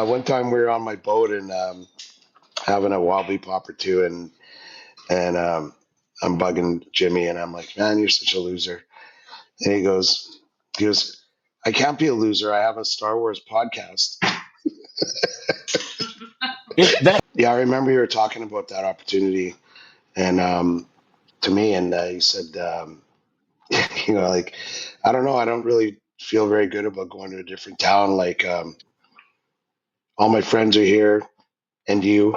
One time we were on my boat and having a wobbly pop or two, and I'm bugging Jimmy, and I'm like, "Man, you're such a loser." And he goes, "I can't be a loser. I have a Star Wars podcast." That Yeah, I remember you were talking about that opportunity, and to me, and you said, like, I don't know, I don't really feel very good about going to a different town. Like, all my friends are here, and you.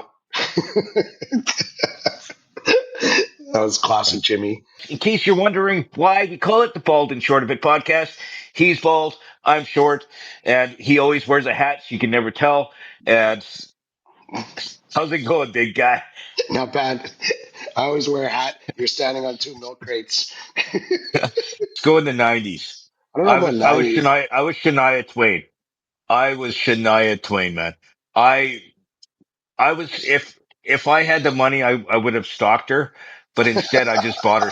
That was classic Jimmy. in case you're wondering why we call it the Bald and Short of It podcast, he's bald, I'm short, and he always wears a hat, so you can never tell. And how's it going, big guy? Not bad. I always wear a hat. You're standing on two milk crates. I Let's go in the '90s. don't know I about was I was 90s. Shania I was Shania Twain. I was Shania Twain, man. I I was if I had the money, I would have stalked her, but instead I just bought her.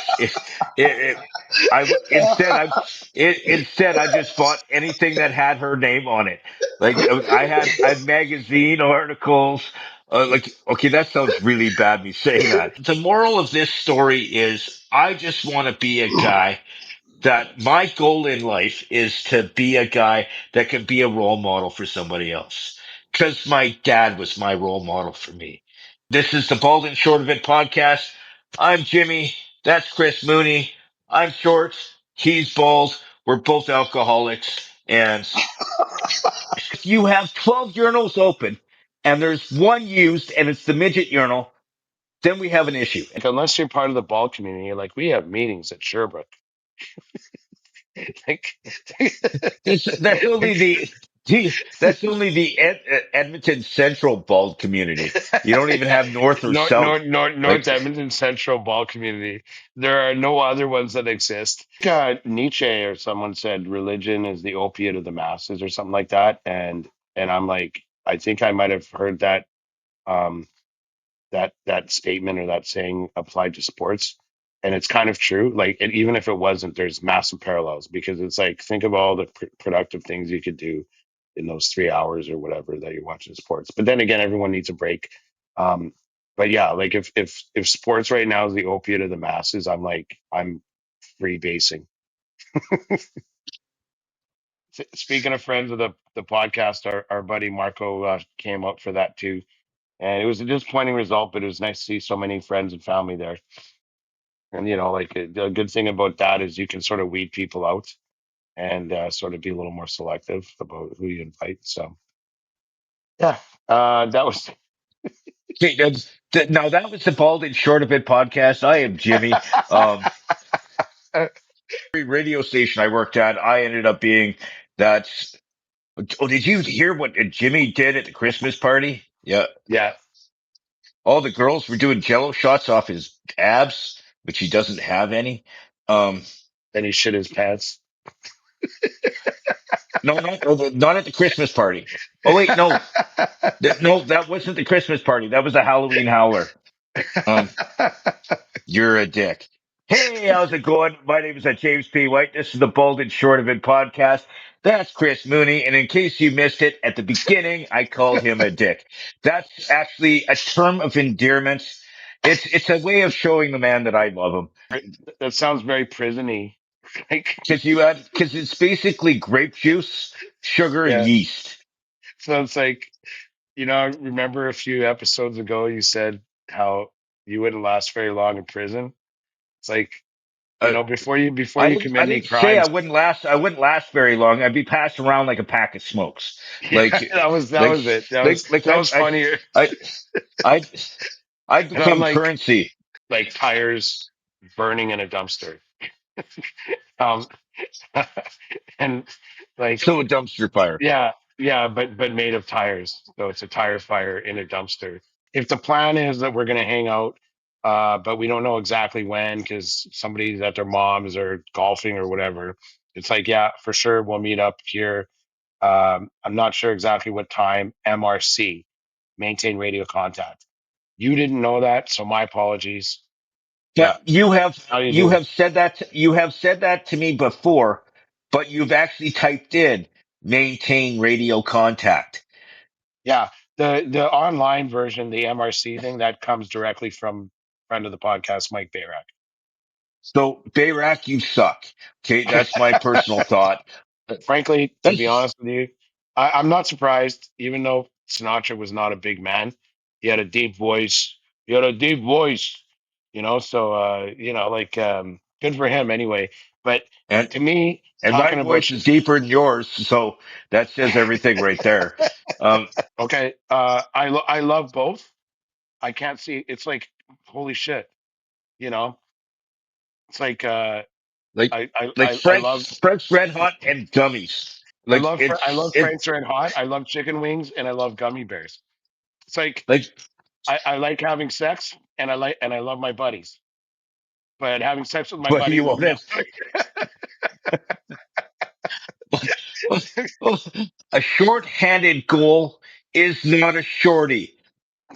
Instead instead I just bought anything that had her name on it. Like I had magazine articles. Like okay, that sounds really bad me saying that. The moral of this story is I just want to be a guy that my goal in life is to be a guy that can be a role model for somebody else. Because my dad was my role model for me. This is the Bald and Short of It podcast. I'm Jimmy. That's Chris Mooney. I'm short. He's bald. We're both alcoholics. And if you have 12 urinals open and there's one used and it's the midget urinal, then we have an issue. Like, unless you're part of the ball community, like we have meetings at Sherbrooke. like, That's only that's only the Edmonton Central bald community. You don't even have North or South. North Like Edmonton Central ball community. There are no other ones that exist. Nietzsche or someone said religion is the opiate of the masses or something like that, and I'm like, I think I might have heard that um, that statement or that saying applied to sports, and it's kind of true. Like, and even if it wasn't, there's massive parallels because it's like think of all the productive things you could do in those 3 hours or whatever that you're watching sports. But then again, everyone needs a break. um but yeah, like if sports right now is the opiate of the masses, I'm free basing. Speaking of friends of the podcast, our buddy Marco came up for that too, and it was a disappointing result, but it was nice to see so many friends and family there. And like the good thing about that is you can sort of weed people out and sort of be a little more selective about who you invite. So yeah, that was okay, now that was the Bald and Short of It podcast. I am Jimmy. Every radio station I worked at, I ended up being that. Oh, did you hear what Jimmy did at the Christmas party? Yeah, yeah. all the girls were doing Jello shots off his abs, which he doesn't have any. Um, Then he shit his pants. no, not at the Christmas party. Oh wait, no, no, that wasn't the Christmas party. That was the Halloween howler. Um, you're a dick. Hey, how's it going? My name is James P. White. This is the Bold and Short of It podcast. That's Chris Mooney. And in case you missed it at the beginning, I called him a dick. That's actually a term of endearment. It's a way of showing the man that I love him. That sounds very prisony. Like, Because it's basically grape juice, sugar, and yeah. yeast. So it's like, I remember a few episodes ago you said how you wouldn't last very long in prison. It's like, Uh, before you commit I any didn't say crimes. I wouldn't last very long. I'd be passed around like a pack of smokes. Yeah, Like, that like, was it. That was like that was funnier. I, I, I'd And I'm become like currency. tires burning in a dumpster. Um, and like, So a dumpster fire. yeah, yeah, but made of tires. So it's a tire fire in a dumpster. If the plan is that we're going to hang out, but we don't know exactly when because somebody's at their mom's or golfing or whatever, it's like, yeah, for sure, we'll meet up here. I'm not sure exactly what time. MRC, maintain radio contact. You didn't know that, so my apologies. Yeah, But how you doing? you have said that to me before, but you've actually typed in maintain radio contact. Yeah, the online version, the MRC thing, that comes directly from friend of the podcast, Mike Bayrak. So Bayrak, you suck. Okay, that's my personal thought. Frankly, to be That's honest with you, I'm not surprised. Even though Sinatra was not a big man, he had a deep voice. He had a deep voice, So like, good for him anyway. But and to me, and my talking about voice is deeper than yours, so that says everything right there. Um, okay, I love both. I can't see. It's like holy shit, you know. It's like like I I like I love Frank's Red Hot and gummies. Like I it's love Frank's Red Hot. I love chicken wings, and I love gummy bears. It's like like I like having sex, and I love my buddies. But having sex with my but you buddies is won't have not. a short-handed goal is not a shorty.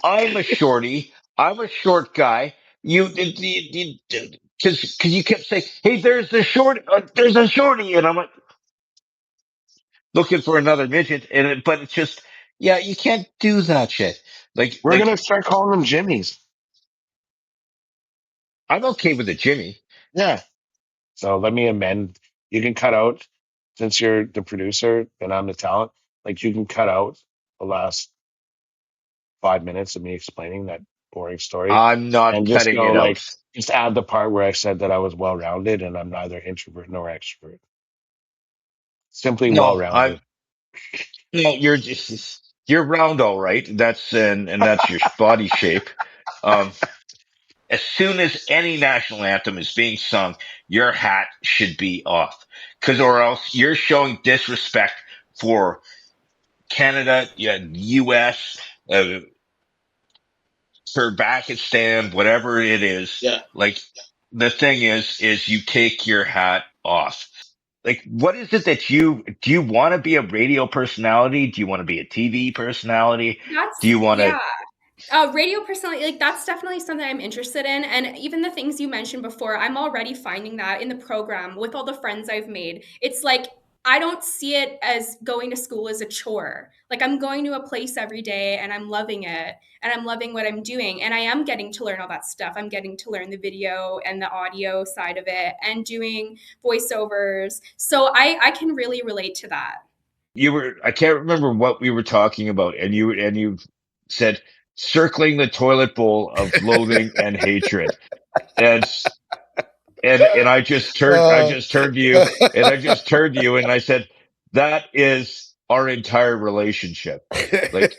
I'm a shorty. I'm a short guy. Because you kept saying, "Hey, there's a shorty," and I'm like looking for another midget, but it's just, yeah, you can't do that shit. We're Like gonna start calling them Jimmies. I'm okay with a Jimmy. Yeah. So let me amend. You can cut out, since you're the producer and I'm the talent. Like you can cut out the last 5 minutes of me explaining that boring story, I'm not and just cutting go it out. like, just add the part where I said that I was well rounded and I'm neither introvert nor extrovert. Simply well No, I'm rounded. no. You're round, all right. And that's your body shape. Um, as soon as any national anthem is being sung, your hat should be off, because or else you're showing disrespect for Canada, yeah, U.S., uh, Pakistan, whatever it is. Yeah. Like the thing is you take your hat off. Like, what is it that do you want to be a radio personality? Do you want to be a TV personality? Do That's you want yeah. to? Radio personality, like that's definitely something I'm interested in. And even the things you mentioned before, I'm already finding that in the program with all the friends I've made. It's like I don't see it as going to school as a chore. Like I'm going to a place every day and I'm loving it and I'm loving what I'm doing. And I am getting to learn all that stuff. I'm getting to learn the video and the audio side of it and doing voiceovers. So I can really relate to that. I can't remember what we were talking about, and you said circling the toilet bowl of loathing and hatred, and and I Uh, just turned to you, and I just turned to you, and I said that is our entire relationship. Like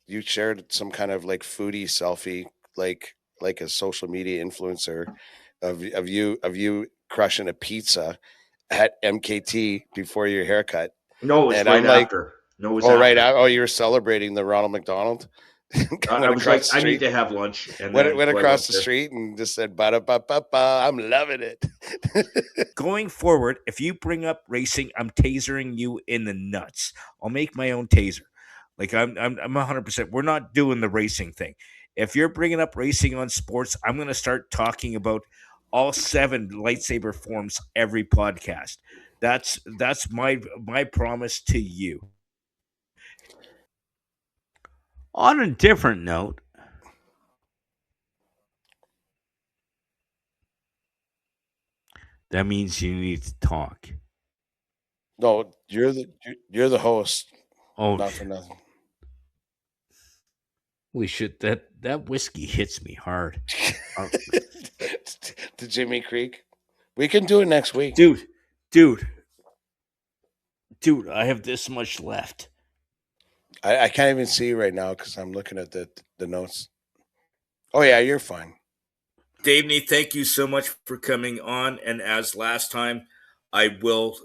you shared some kind of like foodie selfie, like a social media influencer of you crushing a pizza at MKT before your haircut, no, it was and right I'm like, after. No, it was oh right, after. oh you were celebrating the Ronald McDonald. I Went was across like, the I need street, to have lunch, and went then went so I went across the there. street and just said, "Ba da ba ba ba." I'm loving it. Going forward, if you bring up racing, I'm tasering you in the nuts. I'll make my own taser. Like I'm 100%. We're not doing the racing thing. If you're bringing up racing on sports, I'm going to start talking about all 7 lightsaber forms every podcast. That's my promise to you. On a different note, that means you need to talk. No, you're the host. Oh, Not for nothing. holy shit! That whiskey hits me hard. To Jimmy Creek. We can do it next week. dude, dude, dude. I have this much left. I can't even see you right now because I'm looking at the notes. Oh yeah, you're fine. Davney, thank you so much for coming on. And as last time, I will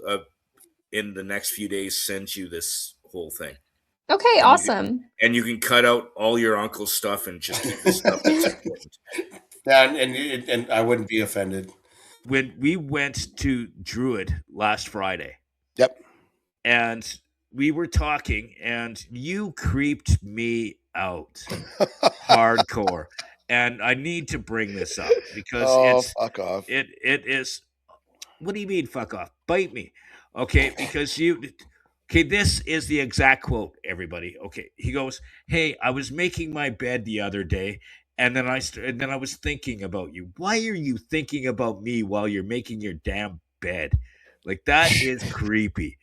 in the next few days send you this whole thing. Okay, And awesome. you can cut out all your uncle's stuff and just keep the stuff that's important. Yeah, and I wouldn't be offended. When we went to Druid last Friday, Yep. and we were talking, and you creeped me out hardcore. And I need to bring this up because Oh, fuck off. it is. What do you mean, fuck off? Bite me, okay? Because Okay, this is the exact quote, everybody. Okay, he goes, "Hey, I was making my bed the other day, and then I was thinking about you. Why are you thinking about me while you're making your damn bed? Like that is creepy.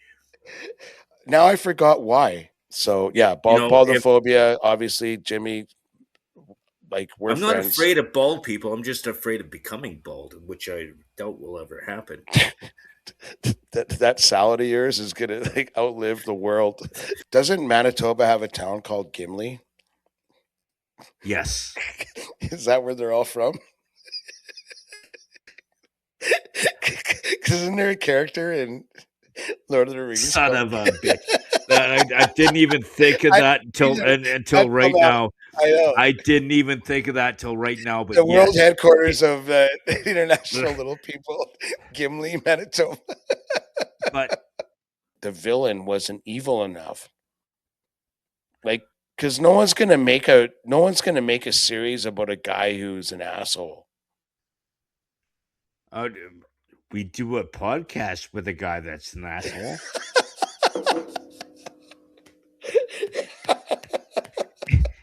Now I forgot why. So yeah, You know, if baldophobia. Obviously, Jimmy. Like we're I'm not friends. afraid of bald people, I'm just afraid of becoming bald, which I doubt will ever happen. That salad of yours is gonna like outlive the world. Doesn't Manitoba have a town called Gimli? Yes, Is that where they're all from? Because isn't there a character in Lord of the Rings son called? of a bitch. I didn't even think of I, that either, until until right now, now. I know. I didn't even think of that till right now. But The world yes, headquarters of the International Little People, Gimli, Manitoba. but The villain wasn't evil enough. Like, because no one's gonna make a series about a guy who's an asshole. uh, we do a podcast with a guy that's an asshole.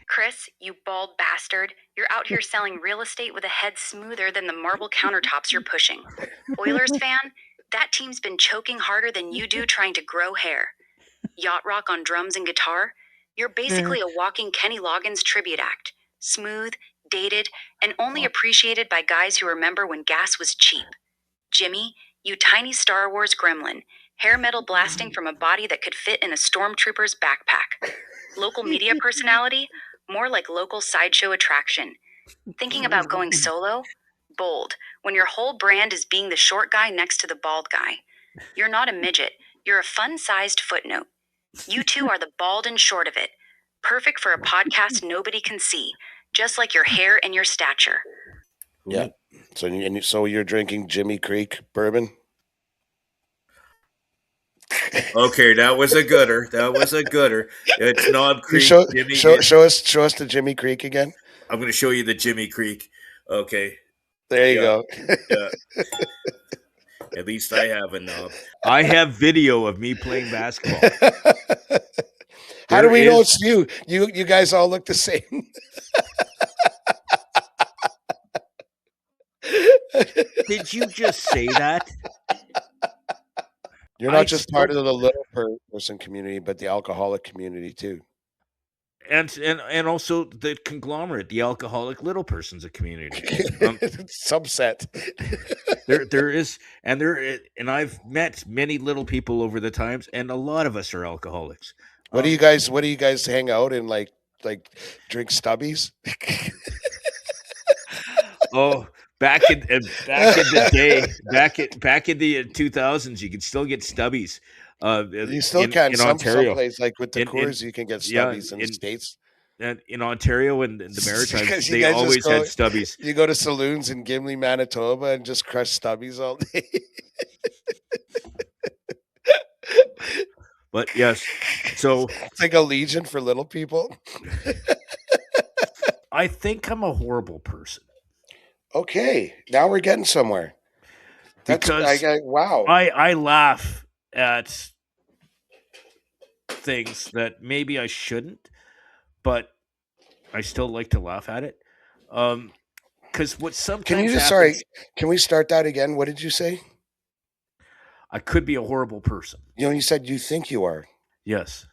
Chris, you bald bastard. You're out here selling real estate with a head smoother than the marble countertops you're pushing. Oilers fan, that team's been choking harder than you do trying to grow hair. Yacht rock on drums and guitar, you're basically a walking Kenny Loggins tribute act. Smooth, dated, and only appreciated by guys who remember when gas was cheap. Jimmy, you tiny Star Wars gremlin, hair metal blasting from a body that could fit in a stormtrooper's backpack. Local media personality, more like local sideshow attraction. Thinking about going solo? Bold, when your whole brand is being the short guy next to the bald guy. You're not a midget, you're a fun-sized footnote. You two are the bald and short of it. Perfect for a podcast nobody can see, just like your hair and your stature. Yeah. So you're drinking Jimmy Creek bourbon? Okay, that was a gooder. It's Knob You Creek, Jimmy. show us the Jimmy Creek again. I'm going to show you the Jimmy Creek. Okay. There you go. Yeah. At least I have a knob. I have video of me playing basketball. How do we know it's you? You guys all look the same. Did you just say that? You're not just part of the little person community, but the alcoholic community too. And also the conglomerate, the alcoholic little persons of community. Subset. there is, and I've met many little people over the times, and a lot of us are alcoholics. What do you guys hang out and like drink stubbies? Oh, back in the day, back in the 2000s, you could still get stubbies. You still can in Ontario. Someplace like with the Coors, you can get stubbies in the States. And in Ontario and the Maritimes, they always had stubbies. You go to saloons in Gimli, Manitoba, and just crush stubbies all day. But yes, so it's like a legion for little people. I think I'm a horrible person. Okay, now we're getting somewhere. Because wow, I laugh at things that maybe I shouldn't, but I still like to laugh at it. Because what sometimes can we start that again? What did you say? I could be a horrible person. You said you think you are. Yes.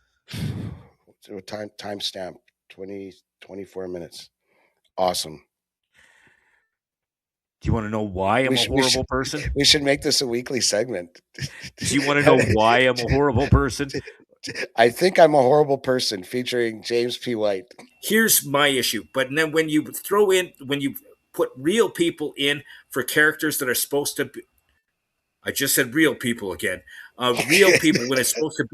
Time stamp 24 minutes. Awesome. Do you want to know why I'm a horrible person? We should make this a weekly segment. Do you want to know why I'm a horrible person? I think I'm a horrible person, featuring James P. White. Here's my issue. But then when you put real people in for characters that are supposed to be, I just said real people again. Real people when it's supposed to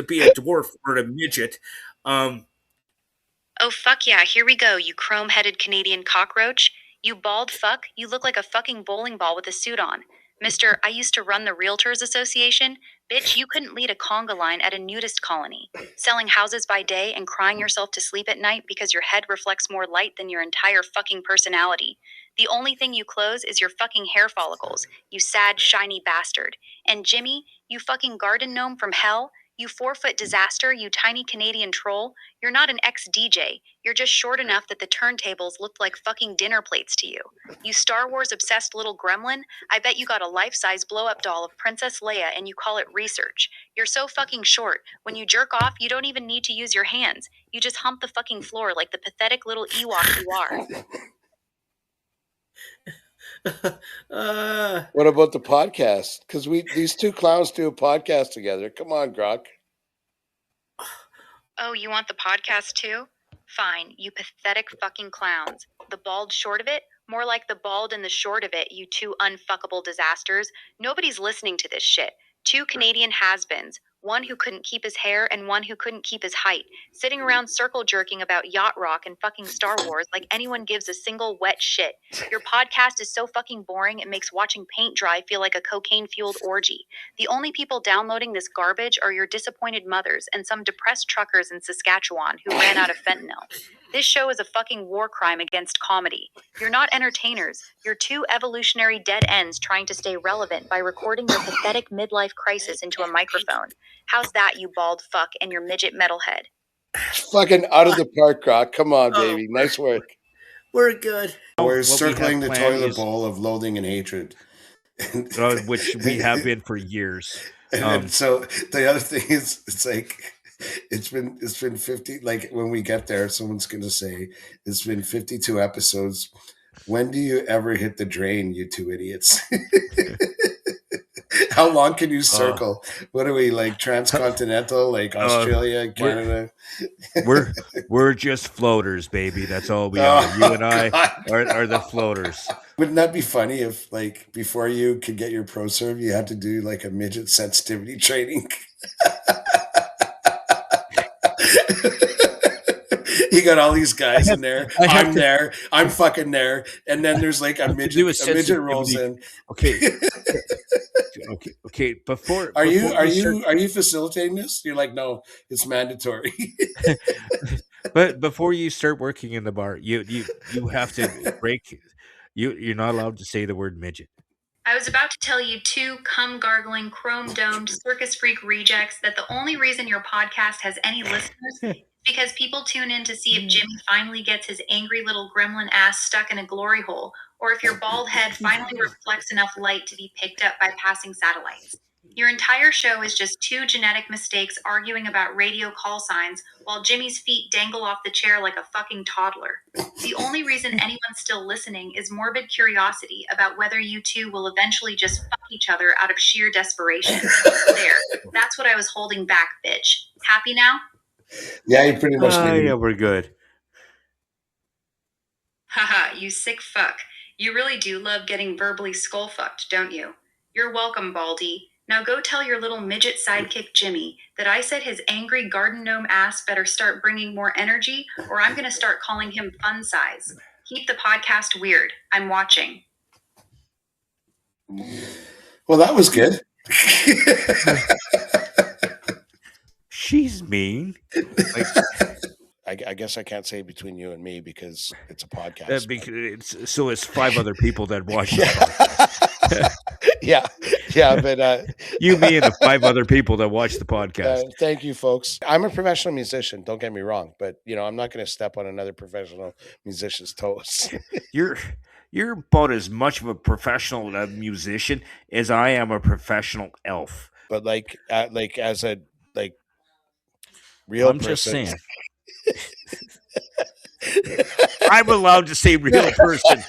be a dwarf or a midget. Oh fuck yeah! Here we go, you chrome-headed Canadian cockroach. You bald fuck. You look like a fucking bowling ball with a suit on, Mister. I used to run the Realtors Association. Bitch, you couldn't lead a conga line at a nudist colony, selling houses by day and crying yourself to sleep at night because your head reflects more light than your entire fucking personality. The only thing you close is your fucking hair follicles, you sad, shiny bastard. And Jimmy, you fucking garden gnome from hell, you 4-foot disaster, you tiny Canadian troll, you're not an ex-DJ. You're just short enough that the turntables looked like fucking dinner plates to you. You Star Wars-obsessed little gremlin, I bet you got a life-size blow-up doll of Princess Leia and you call it research. You're so fucking short. When you jerk off, you don't even need to use your hands. You just hump the fucking floor like the pathetic little Ewok you are. What about the podcast? Because these two clowns do a podcast together. Come on, Grok. Oh, you want the podcast too? Fine, you pathetic fucking clowns. The bald short of it? More like the bald and the short of it, you two unfuckable disasters. Nobody's listening to this shit. Two Canadian has-beens. One who couldn't keep his hair and one who couldn't keep his height. Sitting around circle jerking about yacht rock and fucking Star Wars like anyone gives a single wet shit. Your podcast is so fucking boring it makes watching paint dry feel like a cocaine-fueled orgy. The only people downloading this garbage are your disappointed mothers and some depressed truckers in Saskatchewan who ran out of fentanyl. This show is a fucking war crime against comedy. You're not entertainers. You're two evolutionary dead ends trying to stay relevant by recording your pathetic midlife crisis into a microphone. How's that, you bald fuck and your midget metalhead? Fucking out of the park, Grok. Come on, baby. Nice work. We're good. We're What circling we the have planned toilet is- bowl of loathing and hatred. which we have been for years. And so the other thing is, it's like it's been 50. Like when we get there, someone's gonna say it's been 52 episodes. When do you ever hit the drain, you two idiots? How long can you circle? What are we, like transcontinental, like Australia, Canada? We're just floaters, baby. That's all we are. You and I are the floaters. Wouldn't that be funny if, like, before you could get your pro serve, you had to do like a midget sensitivity training? You got all these guys in there. I'm there. I'm fucking there. And then there's like a midget. A midget rolls in. Okay. Okay. Are you facilitating this? You're like, no, it's mandatory. But before you start working in the bar, you have to break. You're not allowed to say the word midget. I was about to tell you two cum-gargling, chrome-domed, circus freak rejects that the only reason your podcast has any listeners is because people tune in to see if Jimmy finally gets his angry little gremlin ass stuck in a glory hole, or if your bald head finally reflects enough light to be picked up by passing satellites. Your entire show is just two genetic mistakes arguing about radio call signs while Jimmy's feet dangle off the chair like a fucking toddler. The only reason anyone's still listening is morbid curiosity about whether you two will eventually just fuck each other out of sheer desperation. There, that's what I was holding back, bitch. Happy now? Yeah, you pretty much did. Yeah, we're good. Haha, you sick fuck. You really do love getting verbally skull fucked, don't you? You're welcome, Baldy. Now go tell your little midget sidekick Jimmy that I said his angry garden gnome ass better start bringing more energy, or I'm going to start calling him fun size. Keep the podcast weird. I'm watching. Well, that was good. She's mean. I guess I can't say between you and me because it's a podcast. So it's 5 other people that watch it. yeah, but you, me, and the 5 other people that watch the podcast. Thank you, folks. I'm a professional musician. Don't get me wrong, but I'm not going to step on another professional musician's toes. You're about as much of a professional musician as I am a professional elf. But like as a real I'm person. Just saying. I'm allowed to say real person.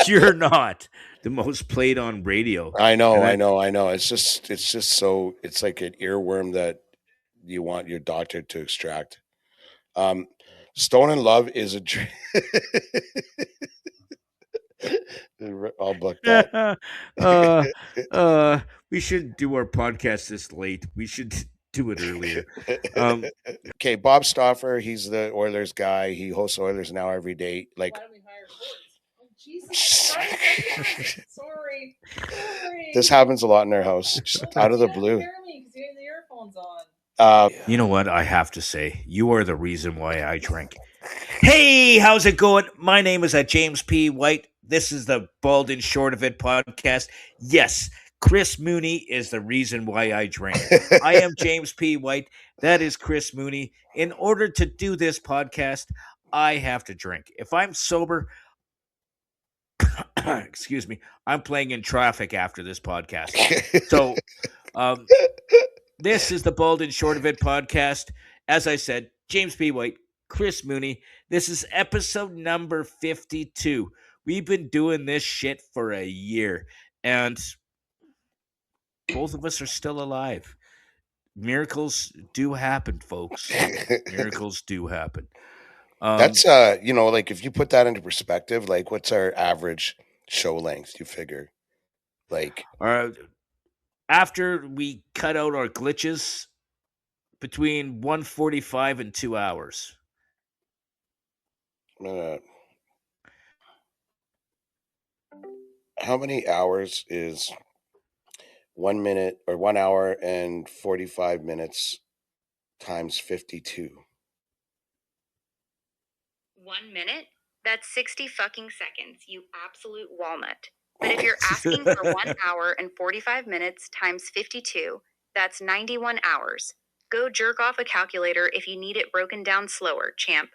You're not. The most played on radio. I know. It's just so, it's like an earworm that you want your doctor to extract. Stone in Love is a I'll book that. We shouldn't do our podcast this late. We should do it earlier. Okay, Bob Stauffer, he's the Oilers guy. He hosts Oilers Now every day. Like, why don't we hire Jesus Christ. Sorry. This happens a lot in our house, just out of the blue. Because you headphones on. You know what? I have to say, you are the reason why I drink. Hey, how's it going? My name is James P. White. This is the Bald and Short of It podcast. Yes, Chris Mooney is the reason why I drink. I am James P. White. That is Chris Mooney. In order to do this podcast, I have to drink. If I'm sober, excuse me, I'm playing in traffic after this podcast. So, this is the Bald and Short of It podcast. As I said, James P. White, Chris Mooney. This is episode number 52. We've been doing this shit for a year, and both of us are still alive. Miracles do happen, folks. Miracles do happen. That's like if you put that into perspective, like what's our average show length? You figure, like after we cut out our glitches, between 1:45 and 2 hours. How many hours is 1 minute or 1 hour and 45 minutes times 52? 1 minute? That's 60 fucking seconds, you absolute walnut. But if you're asking for 1 hour and 45 minutes times 52, that's 91 hours. Go jerk off a calculator if you need it broken down slower, champ.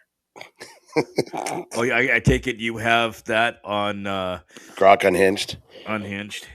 Oh, yeah, I take it you have that on Grok Unhinged. Unhinged.